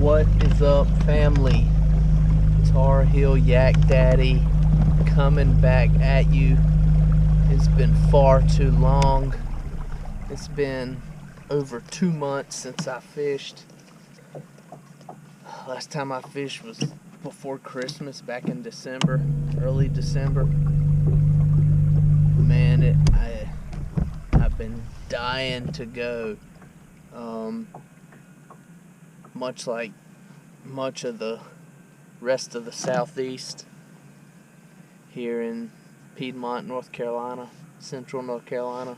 What is up, family? Tar Heel Yak Daddy coming back at you. It's been far too long. It's been over 2 months since I fished. Last time I fished was before Christmas, back in December, early December. Man, I've been dying to go. Much of the rest of the southeast here in Piedmont, North Carolina, central North Carolina,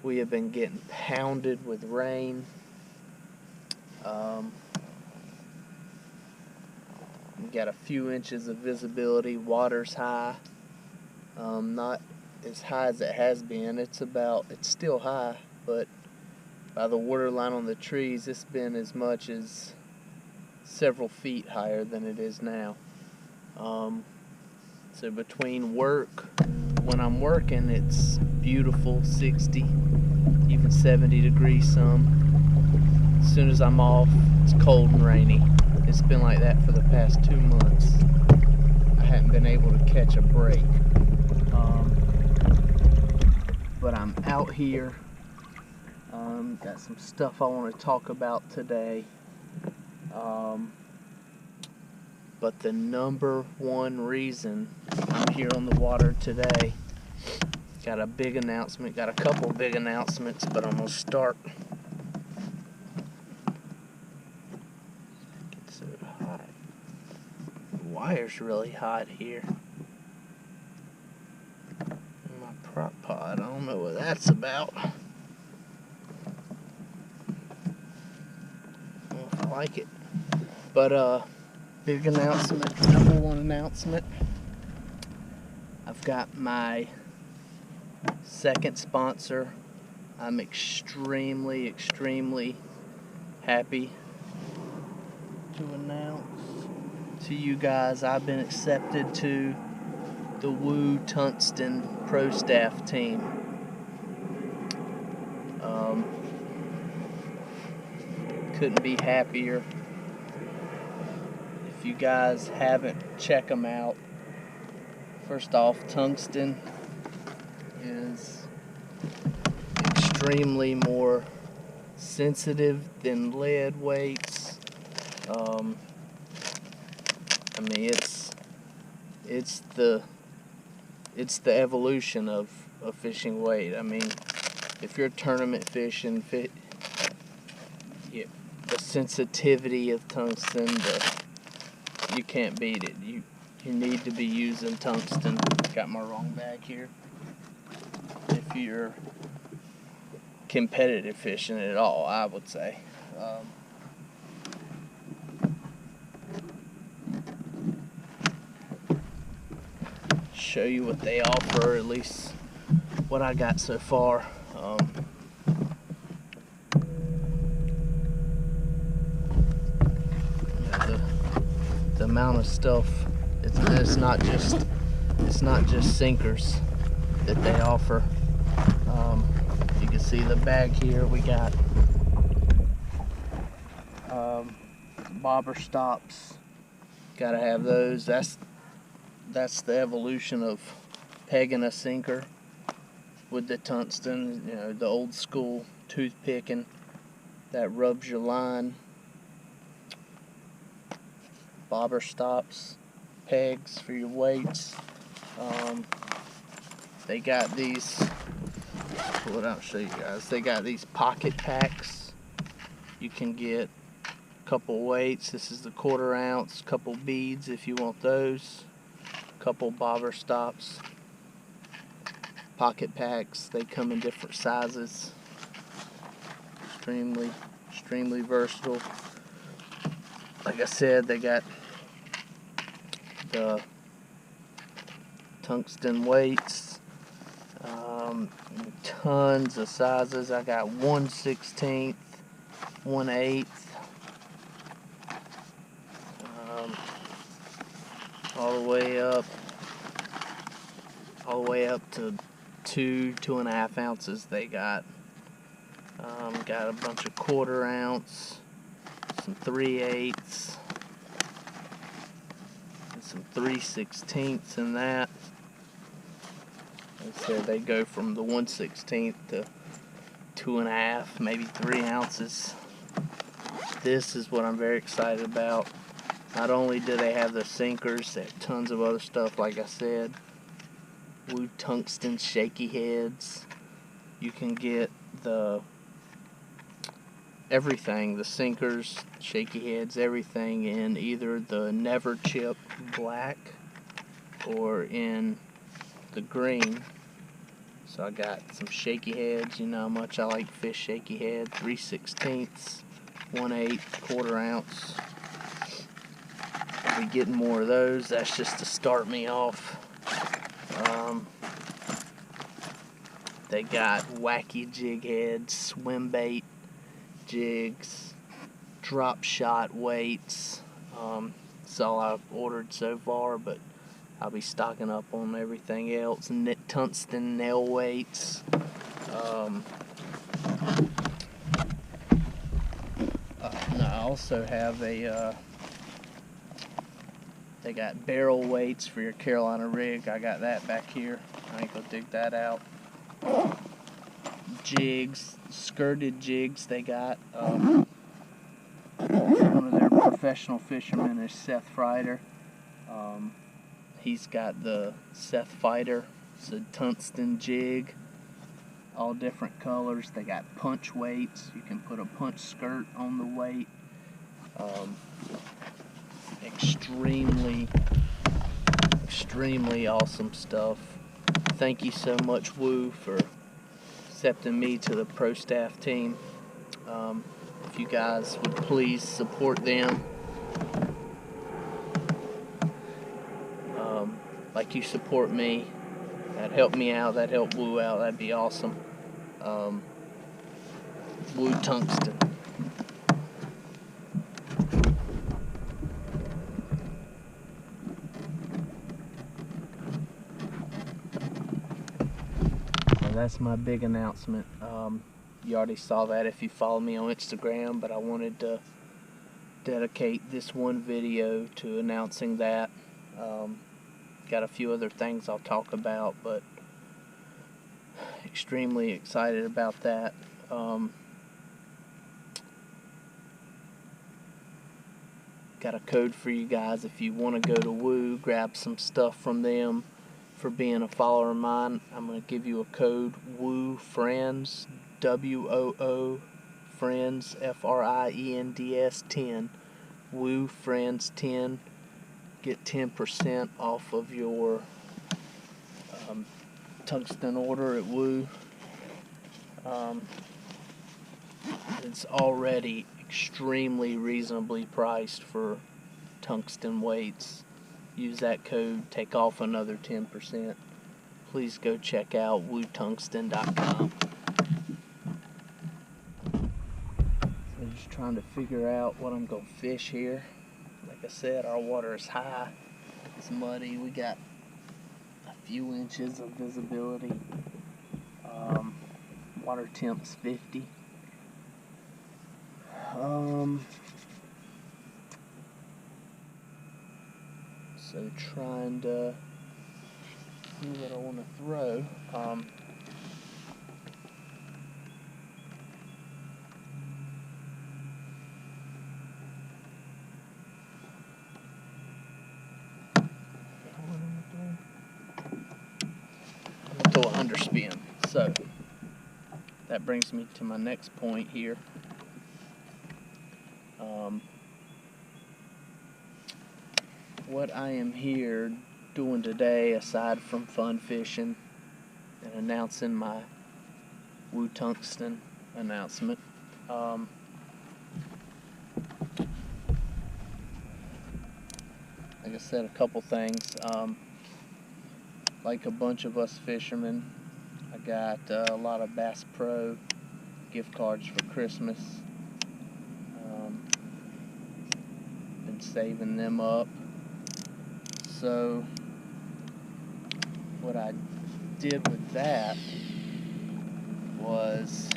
we have been getting pounded with rain. We got a few inches of visibility. Water's high. Not as high as it has been. It's still high, but by the water line on the trees, it's been as much as several feet higher than it is now. So between work, when I'm working, it's beautiful, 60, even 70 degrees some. As soon as I'm off, it's cold and rainy. It's been like that for the past 2 months. I haven't been able to catch a break. But I'm out here. Got some stuff I want to talk about today. But the number one reason I'm here on the water today, got a big announcement, got a couple big announcements, but I'm going to start. It's so hot. The wire's really hot here. My prop pod, I don't know what that's about. I don't know if I like it. But, big announcement, number one announcement. I've got my second sponsor. I'm extremely, extremely happy to announce to you guys I've been accepted to the Tungsten Pro Staff Team. Couldn't be happier. If you guys haven't, check them out. First off, tungsten is extremely more sensitive than lead weights. I mean, it's the evolution of fishing weight. I mean, if you're tournament fishing, the sensitivity of tungsten, you can't beat it. You need to be using tungsten. Got my wrong bag here. If you're competitive fishing at all, I would say. Show you what they offer, at least what I got so far. The amount of stuff, it's not just sinkers that they offer. You can see the bag here. We got bobber stops. Gotta have those. That's the evolution of pegging a sinker with the tungsten. You know, the old school toothpicking that rubs your line. Bobber stops, pegs for your weights. They got these, pull it out and show you guys. They got these pocket packs. You can get a couple weights. This is the 1/4 ounce, couple beads if you want those, couple bobber stops, pocket packs. They come in different sizes. Extremely versatile. Like I said, they got the tungsten weights, tons of sizes. I got 1/16, 1/8, all the way up to 2.5 ounces. They got a bunch of 1/4 ounce, some 3/8 and some 3/16 in that. Like I said, they go from the 1/16 to 2.5, maybe 3 ounces. This is what I'm very excited about. Not only do they have the sinkers, they have tons of other stuff, like I said. Woo tungsten shaky heads. You can get everything, the sinkers, shaky heads, everything in either the Never Chip black or in the green. So I got some shaky heads. You know how much I like fish shaky head. 3/16, 1/8, 1/4 ounce. I'll be getting more of those. That's just to start me off. They got wacky jig heads, swim bait jigs, drop shot weights. That's all I've ordered so far, but I'll be stocking up on everything else. Tungsten nail weights. I also have they got barrel weights for your Carolina rig. I got that back here. I ain't gonna dig that out. Jigs, skirted jigs they got. One of their professional fishermen is Seth Fighter. He's got the Seth Fighter. It's a tungsten jig, all different colors. They got punch weights. You can put a punch skirt on the weight. Extremely awesome stuff. Thank you so much, Woo, for accepting me to the Pro Staff team. If you guys would please support them like you support me, that'd help me out, that'd help Woo out, that'd be awesome. Woo Tungsten. That's my big announcement. You already saw that if you follow me on Instagram, but I wanted to dedicate this one video to announcing that. Got a few other things I'll talk about, but extremely excited about that. Got a code for you guys if you want to go to Woo, grab some stuff from them. For being a follower of mine, I'm going to give you a code, Woo Friends, WOO Friends, FRIENDS 10, Woo Friends 10. Get 10% off of your tungsten order at Woo. It's already extremely reasonably priced for tungsten weights. Use that code, take off another 10%. Please go check out wootungsten.com. So just trying to figure out what I'm going to fish here. Like I said, our water is high. It's muddy. We got a few inches of visibility. Water temp's 50. So trying to see what I want to throw. I'm going to throw an underspin. So that brings me to my next point here. What I am here doing today, aside from fun fishing and announcing my Woo Tungsten announcement, like I said, a couple things. Like a bunch of us fishermen, I got a lot of Bass Pro gift cards for Christmas. Been saving them up. So what I did with that was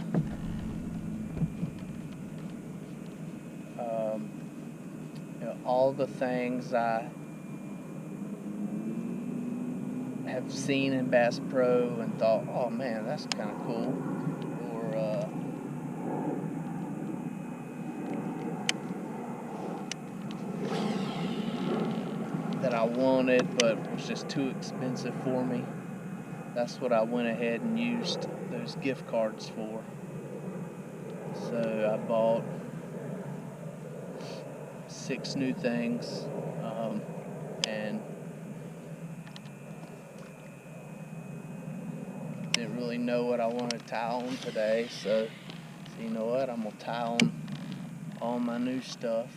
all the things I have seen in Bass Pro and thought, oh man, that's kind of cool, or that I wanted but was just too expensive for me. That's what I went ahead and used those gift cards for. So I bought 6 new things, and didn't really know what I wanted to tie on today, so you know what, I'm gonna tie on all my new stuff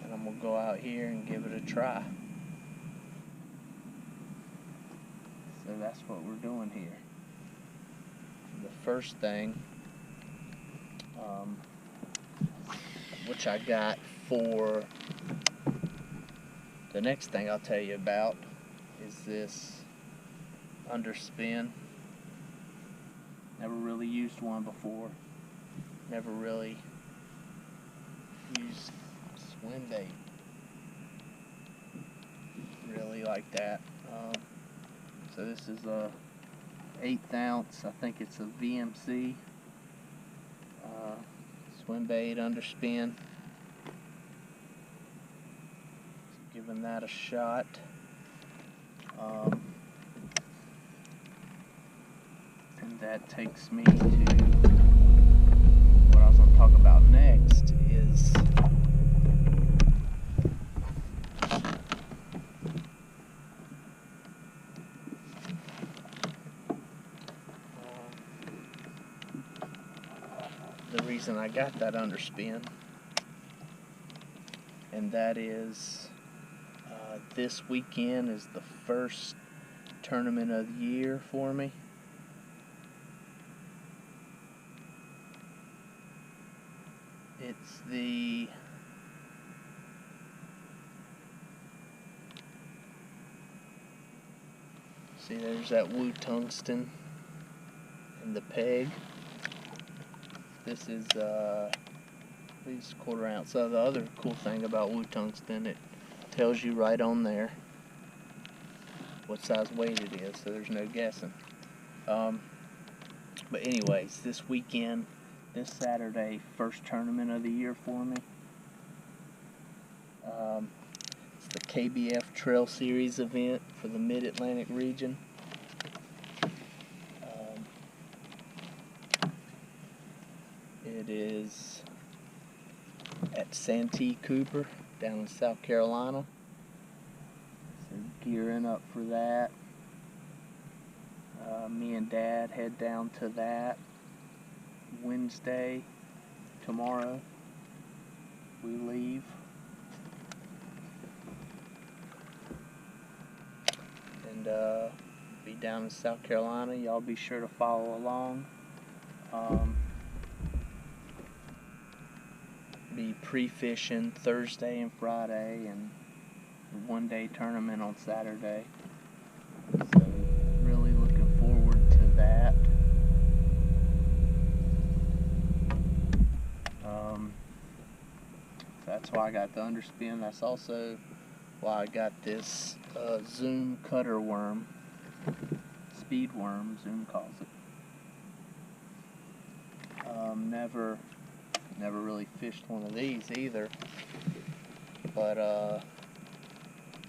and I'm gonna go out here and give it a try. So that's what we're doing here. The first thing, which I got for the next thing I'll tell you about, is this underspin. Never really used one before. Never really used swim bait really like that. So this is a 1/8 ounce, I think it's a VMC swim bait underspin. So giving that a shot. And that takes me to what I was going to talk about next is the reason I got that underspin, and that is this weekend is the first tournament of the year for me. It's the see, there's that Woo Tungsten and the peg. This is these 1/4 ounce. So the other cool thing about Woo Tungsten, it tells you right on there what size weight it is, so there's no guessing. But anyways, this weekend, this Saturday, first tournament of the year for me. It's the KBF Trail Series event for the Mid-Atlantic region. It is at Santee Cooper down in South Carolina. So gearing up for that. Me and Dad head down to that Wednesday. Tomorrow we leave. And be down in South Carolina. Y'all be sure to follow along. Be pre-fishing Thursday and Friday, and a 1-day tournament on Saturday. So really looking forward to that. That's why I got the underspin. That's also why I got this Zoom cutter worm, speed worm, Zoom calls it. Never really fished one of these either, but I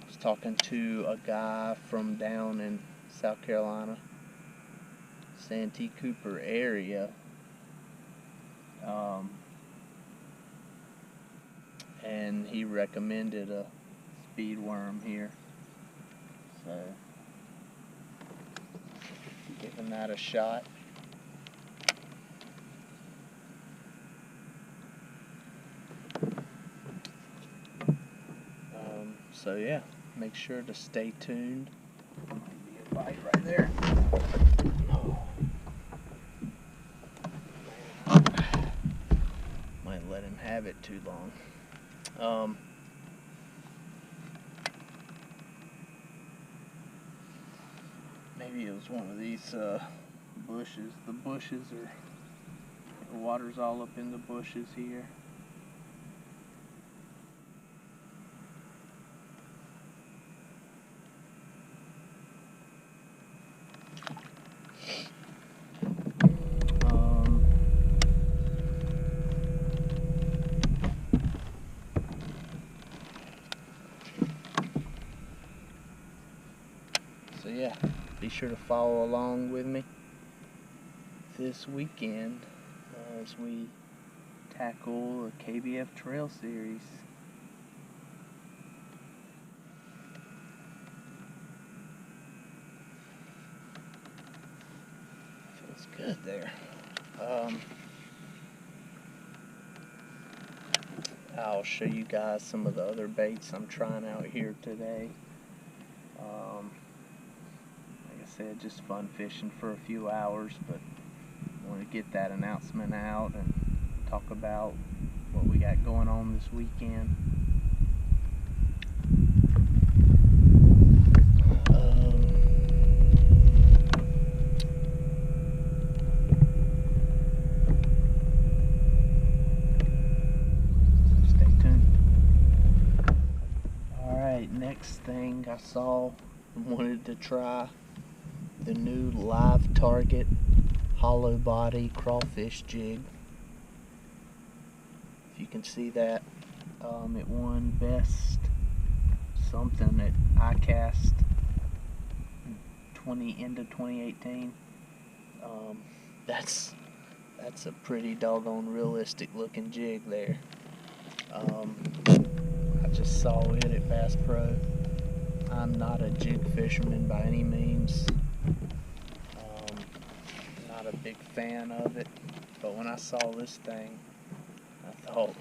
was talking to a guy from down in South Carolina, Santee Cooper area, and he recommended a speed worm here, so giving that a shot. So yeah, make sure to stay tuned. Might be a bite right there. Might let him have it too long. Maybe it was one of these bushes. The water's all up in the bushes here. be sure to follow along with me this weekend as we tackle the KBF Trail Series. Feels good there. I'll show you guys some of the other baits I'm trying out here today. Like I said, just fun fishing for a few hours, but I want to get that announcement out and talk about what we got going on this weekend. Next thing I saw and wanted to try the new Live Target hollow body crawfish jig. If you can see that, it won best something at ICAST into 2018. That's a pretty doggone realistic looking jig there. I just saw it at Bass Pro. I'm not a jig fisherman by any means. Not a big fan of it, but when I saw this thing, I thought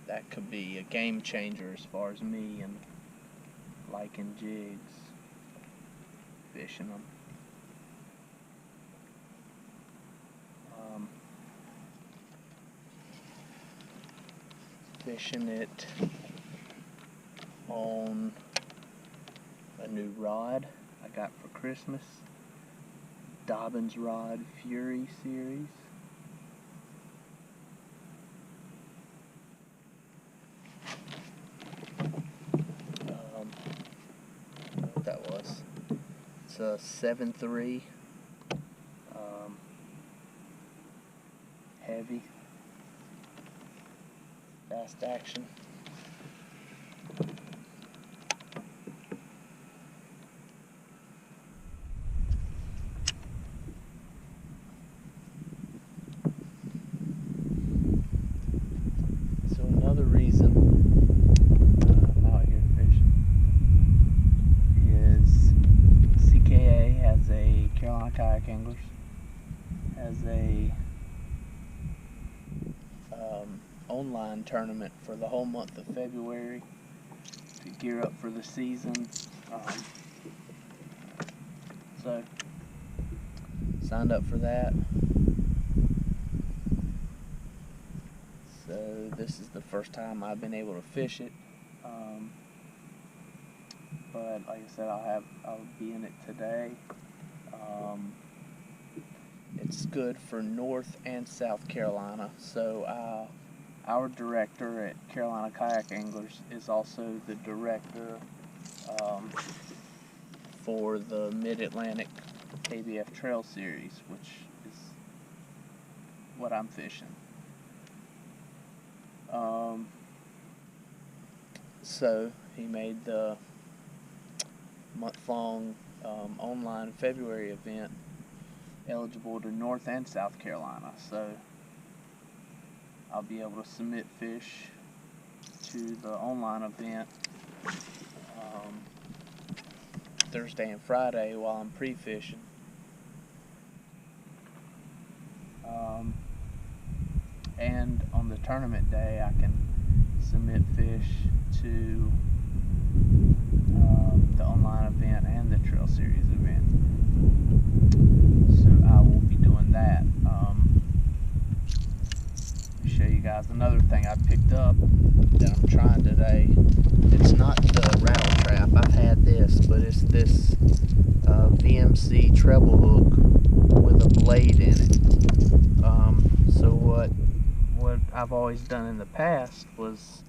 that could be a game changer as far as me and liking jigs, fishing them. Fishing it on a new rod I got for Christmas, Dobbins Rod Fury series. What that was? It's a 7.3, heavy. Fast action. So another reason I'm out here fishing is CKA has a Carolina Kayak Anglers has a online tournament for the whole month of February to gear up for the season. So signed up for that. So this is the first time I've been able to fish it. But like I said, I'll be in it today. It's good for North and South Carolina. So our director at Carolina Kayak Anglers is also the director for the Mid-Atlantic KBF Trail Series, which is what I'm fishing. So he made the month-long online February event eligible to North and South Carolina. So I'll be able to submit fish to the online event Thursday and Friday while I'm pre-fishing. And on the tournament day, I can submit fish to the online event and the Trail Series event. So I will be doing that. Let me show you guys another thing I picked up that I'm trying today. It's not the rattle trap. I've had this, but it's this VMC treble hook with a blade in it. So what I've always done in the past was,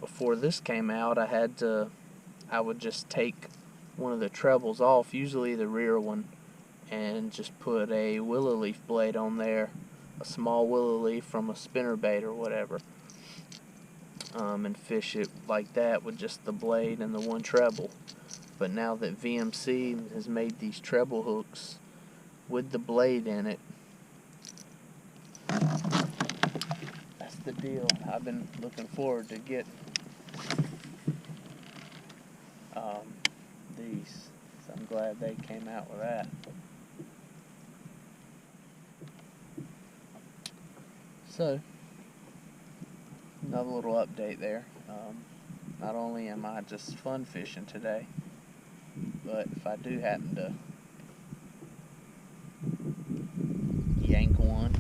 before this came out, I would just take one of the trebles off, usually the rear one, and just put a willow leaf blade on there, a small willow leaf from a spinnerbait or whatever. and fish it like that with just the blade and the one treble. But now that VMC has made these treble hooks with the blade in it, that's the deal. I've been looking forward to getting these, so I'm glad they came out with that. So, another little update there. Not only am I just fun fishing today, but if I do happen to yank one,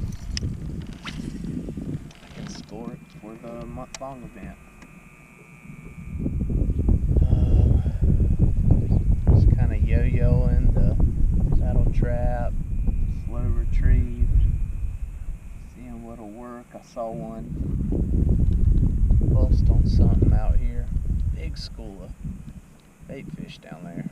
I can score it for the month-long event. Just kind of yo-yoing the saddle trap, slow retrieve, seeing what'll work. I saw one bust on something out here. Big school of bait fish down there.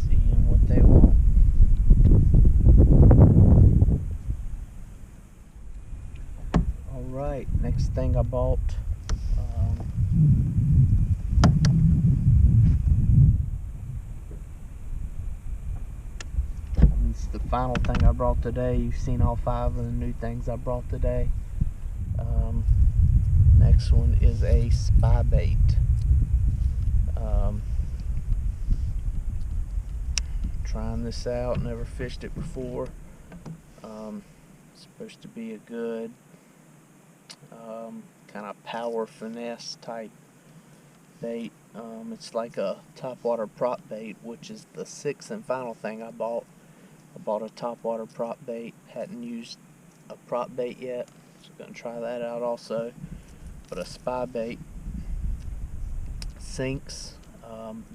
Seeing what they want. Alright, next thing I bought. It's the final thing I brought today. You've seen all 5 of the new things I brought today. Next one is a spy bait. Trying this out, never fished it before. Supposed to be a good kind of power finesse type bait. It's like a topwater prop bait, which is the 6th and final thing I bought. I bought a topwater prop bait, hadn't used a prop bait yet, so I'm going to try that out also. But a spy bait sinks.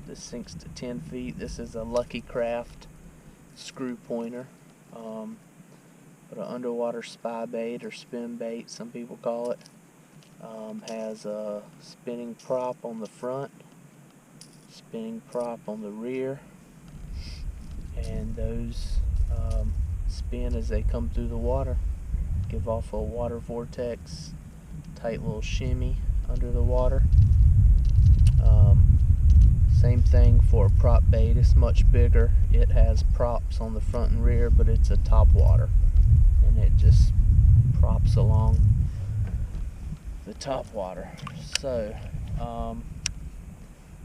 This sinks to 10 feet. This is a Lucky Craft screw pointer. But an underwater spy bait or spin bait, some people call it. Has a spinning prop on the front, spinning prop on the rear, and those spin as they come through the water, give off a water vortex, tight little shimmy under the water. Same thing for a prop bait. It's much bigger. It has props on the front and rear, but it's a top water, and it just props along the top water. So I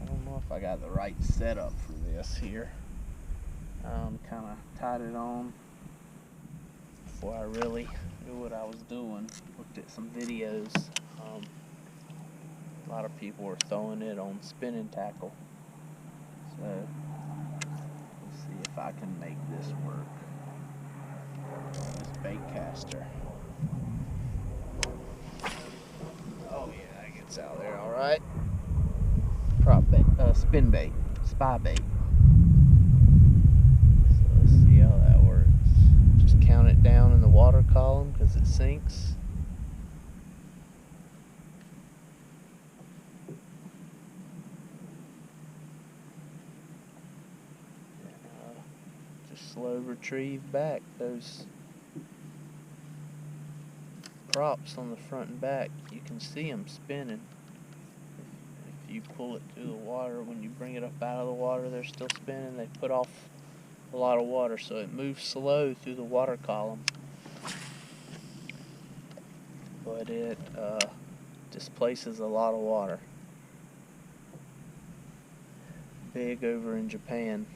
don't know if I got the right setup for this here. Kind of tied it on before I really knew what I was doing. Looked at some videos. A lot of people were throwing it on spinning tackle. So let's see if I can make this work. This bait caster. Oh yeah, that gets out there all right. Prop bait, spin bait, spy bait. So let's see how that works. Just count it down in the water column because it sinks. Just slow retrieve back those props on the front and back. You can see them spinning. If you pull it through the water, when you bring it up out of the water, they're still spinning. They put off a lot of water, so it moves slow through the water column, but it displaces a lot of water. Big over in Japan.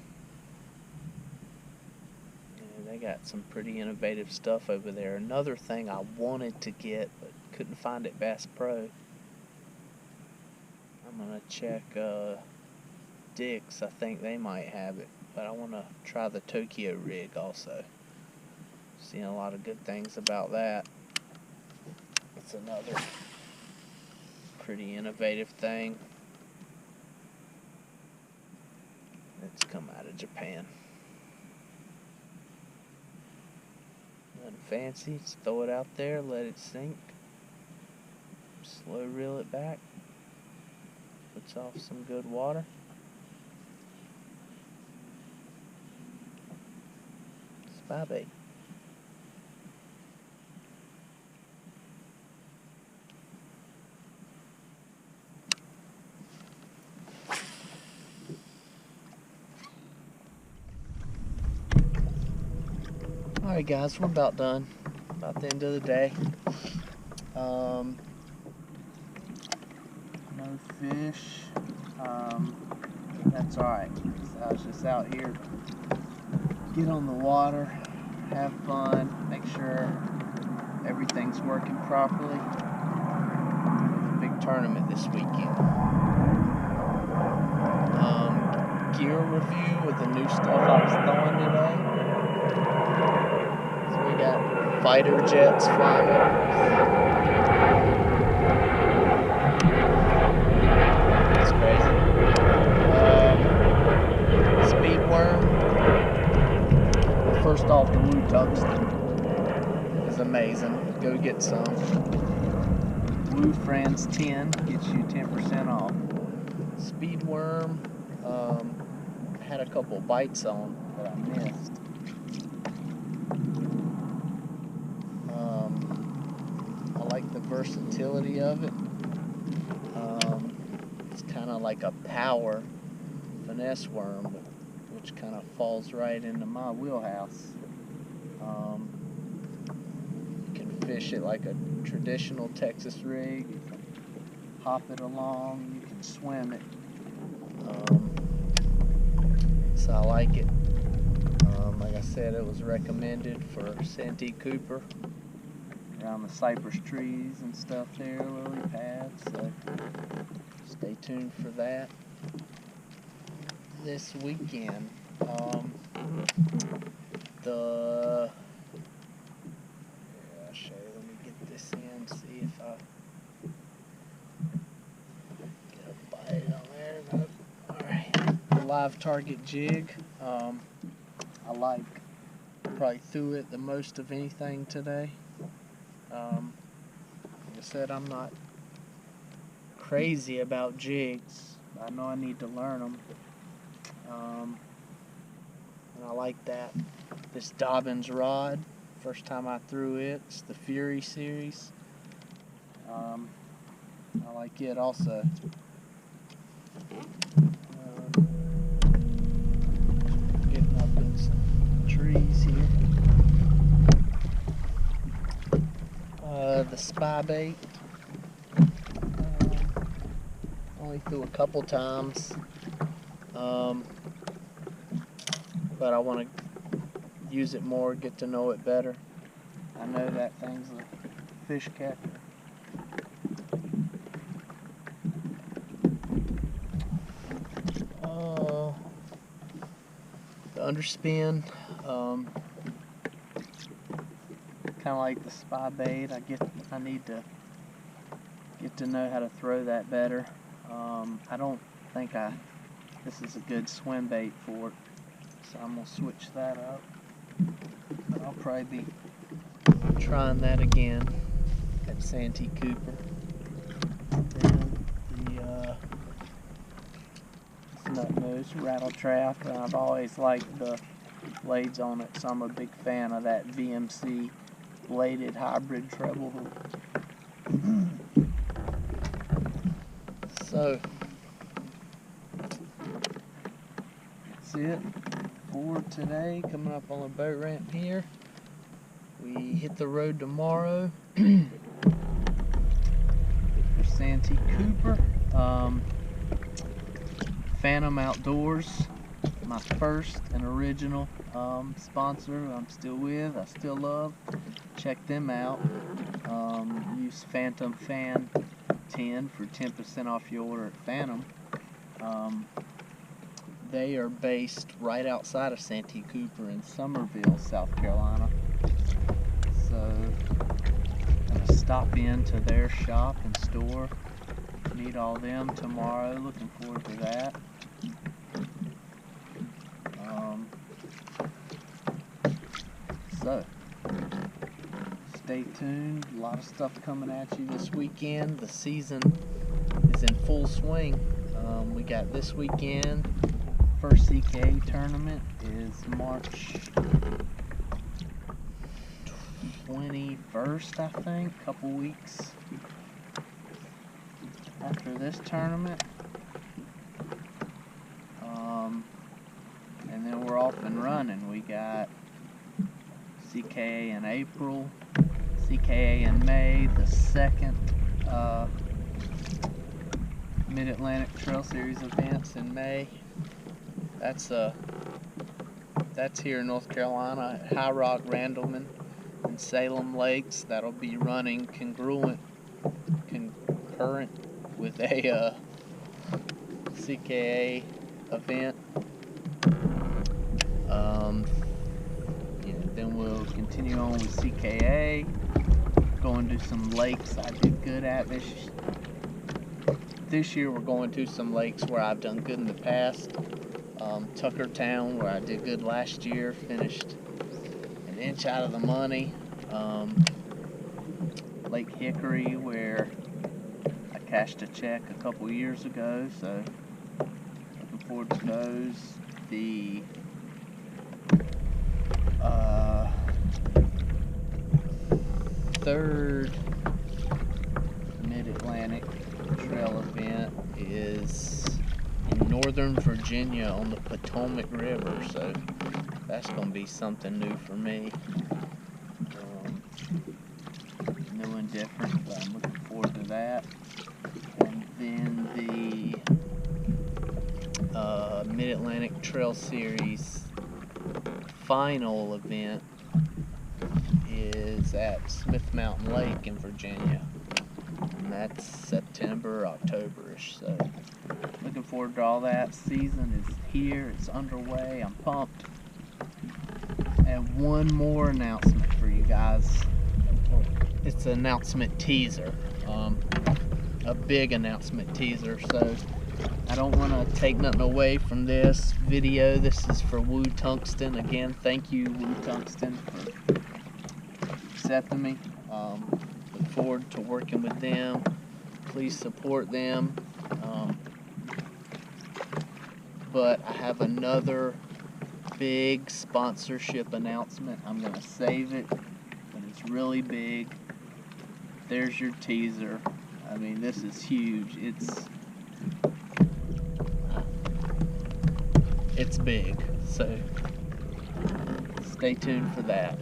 They got some pretty innovative stuff over there. Another thing I wanted to get but couldn't find at Bass Pro. I'm gonna check Dick's. I think they might have it, but I want to try the Tokyo rig also. Seeing a lot of good things about that. It's another pretty innovative thing that's come out of Japan. Nothing fancy, just throw it out there, let it sink, slow reel it back, puts off some good water. spy bait. Alright guys, we're about done. About the end of the day. No fish. That's alright. So I was just out here, get on the water, have fun, make sure everything's working properly. Big tournament this weekend. Gear review with the new stuff I was throwing today. So we got fighter jets flying over us. It's crazy. Speed worm. First off, the blue tungsten is amazing. Go get some. Blue Friends 10 gets you 10% off. Speed worm. Had a couple bites on that I missed. I like the versatility of it. It's kind of like a power finesse worm, which kind of falls right into my wheelhouse. You can fish it like a traditional Texas rig. You can hop it along. You can swim it. So I like it. Like I said, it was recommended for Santee Cooper around the cypress trees and stuff there, lily pads. So stay tuned for that this weekend. I'll show you. Let me get this in. See if I get a bite on there. Nope. All right. Live target jig. I like, probably threw it the most of anything today. Like I said, I'm not crazy about jigs. I know I need to learn them. And I like that. This Dobbins rod, first time I threw it, it's the Fury series. I like it also. Getting up in some trees here. The spy bait. Only threw a couple times. But I want to use it more, get to know it better. I know that thing's a fish catcher. The underspin, kind of like the spy bait. I need to get to know how to throw that better. I don't think this is a good swim bait for it, so I'm gonna switch that up. I'll probably be trying that again at Santee Cooper. Then the nut nose rattle trap, and I've always liked the blades on it, so I'm a big fan of that VMC bladed hybrid treble hook. So that's it for today. Coming up on the boat ramp here. We hit the road tomorrow for Santee Cooper. Phantom Outdoors, my first and original sponsor I'm still with, I still love. Check them out. Use Phantom Fan 10 for 10% off your order at Phantom. They are based right outside of Santee Cooper in Summerville, South Carolina. So I'm gonna stop into their shop and store, meet all them tomorrow. Looking forward to that. So stay tuned. A lot of stuff coming at you this weekend. The season is in full swing. We got this weekend. First CKA tournament is March 21st, I think, a couple weeks after this tournament. And then we're off and running. We got CKA in April, CKA in May, the second Mid-Atlantic Trail Series events in May. That's here in North Carolina at High Rock, Randleman, and Salem Lakes. That'll be running concurrent with a CKA event. Then we'll continue on with CKA, going to some lakes I did good at this year. We're going to some lakes where I've done good in the past. Tuckertown, where I did good last year, finished an inch out of the money. Lake Hickory, where I cashed a check a couple years ago, so looking forward to those. The third Mid-Atlantic Trail event is in Northern Virginia on the Potomac River, so that's going to be something new for me. New and different, but I'm looking forward to that. And then the Mid-Atlantic Trail Series final event is at Smith Mountain Lake in Virginia, and that's September, October-ish. So looking forward to all that. Season is here, it's underway, I'm pumped. And one more announcement for you guys. It's an announcement teaser, a big announcement teaser, so I don't want to take nothing away from this video. This is for Woo Tungsten. Again, thank you, Woo Tungsten, for accepting me. Look forward to working with them. Please support them. But I have another big sponsorship announcement. I'm going to save it, but it's really big. There's your teaser. I mean, this is huge. It's big, so stay tuned for that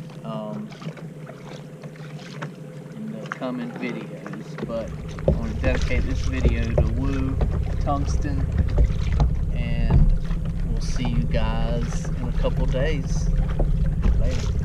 in the coming videos. But I want to dedicate this video to Woo Tungsten, and we'll see you guys in a couple days. Later.